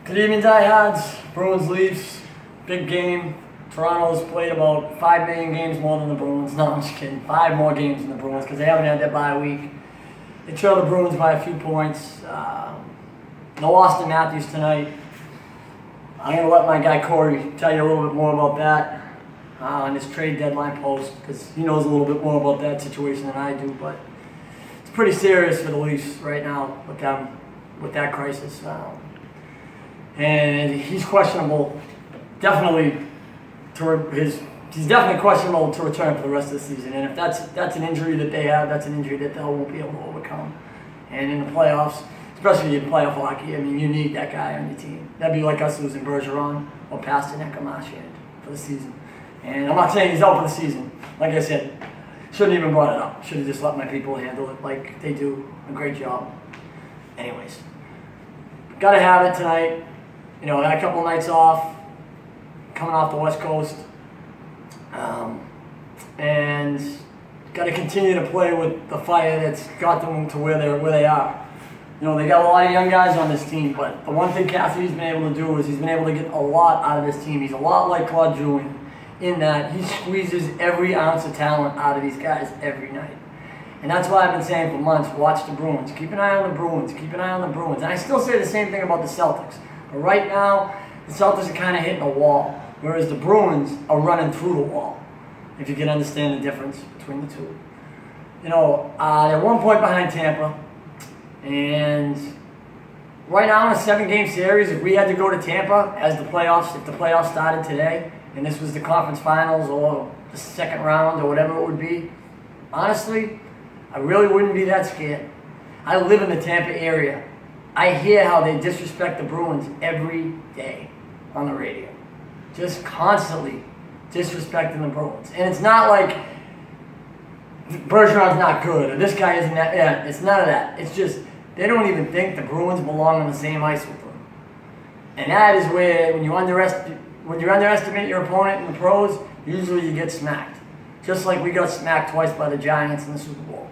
Good evening, diehards. Bruins Leafs, big game. Toronto's played about 5 million games more than the Bruins. No, I'm just kidding. 5 more games than the Bruins because they haven't had their bye week. They trail the Bruins by a few points. No Austin Matthews tonight. I'm going to let my guy Corey tell you a little bit more about that on his trade deadline post because he knows a little bit more about that situation than I do. But it's pretty serious for the Leafs right now with them, with that crisis. And he's questionable, definitely he's definitely questionable to return for the rest of the season. And if that's an injury that they have, that's an injury that they won't be able to overcome. And in the playoffs, especially in playoff hockey, I mean, you need that guy on your team. That'd be like us losing Bergeron or Pasternak or Marchand for the season. And I'm not saying he's out for the season. Like I said, shouldn't even brought it up. Should have just let my people handle it like they do a great job. Anyways, got to have it tonight. You know, had a couple nights off, coming off the West Coast, and got to continue to play with the fire that's got them to where they are. You know, they got a lot of young guys on this team, but the one thing Cassidy's been able to do is he's been able to get a lot out of this team. He's a lot like Claude Julien in that he squeezes every ounce of talent out of these guys every night. And that's why I've been saying for months, watch the Bruins. Keep an eye on the Bruins. Keep an eye on the Bruins. And I still say the same thing about the Celtics. But right now, the Celtics are kind of hitting a wall, whereas the Bruins are running through the wall, if you can understand the difference between the two. You know, they're 1 point behind Tampa, and right now in a 7-game series, if we had to go to Tampa if the playoffs started today, and this was the conference finals or the second round or whatever it would be, honestly, I really wouldn't be that scared. I live in the Tampa area. I hear how they disrespect the Bruins every day on the radio. Just constantly disrespecting the Bruins. And it's not like Bergeron's not good or this guy isn't that. Yeah, it's none of that. It's just they don't even think the Bruins belong on the same ice with them. And that is where when you underestimate your opponent in the pros, usually you get smacked. Just like we got smacked twice by the Giants in the Super Bowl.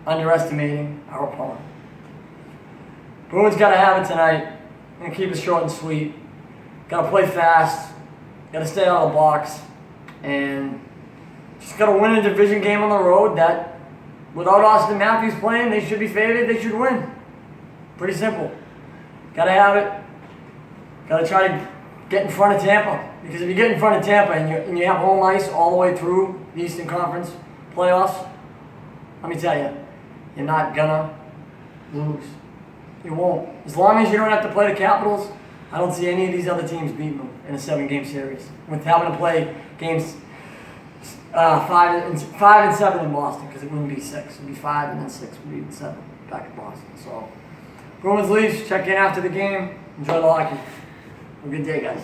Underestimating our opponent. Bruins got to have it tonight. And keep it short and sweet. Got to play fast. Got to stay out of the box. And just got to win a division game on the road that, without Austin Matthews playing, they should be favored. They should win. Pretty simple. Got to have it. Got to try to get in front of Tampa. Because if you get in front of Tampa and you have home ice all the way through the Eastern Conference playoffs, let me tell you, you're not gonna lose. You won't. As long as you don't have to play the Capitals, I don't see any of these other teams beating them in a 7-game series. With having to play games 5 and 7 in Boston, because it wouldn't be 6. It would be 5 and then 6 would be 7 back in Boston. So, Bruins Leafs, check in after the game. Enjoy the hockey. Have a good day, guys.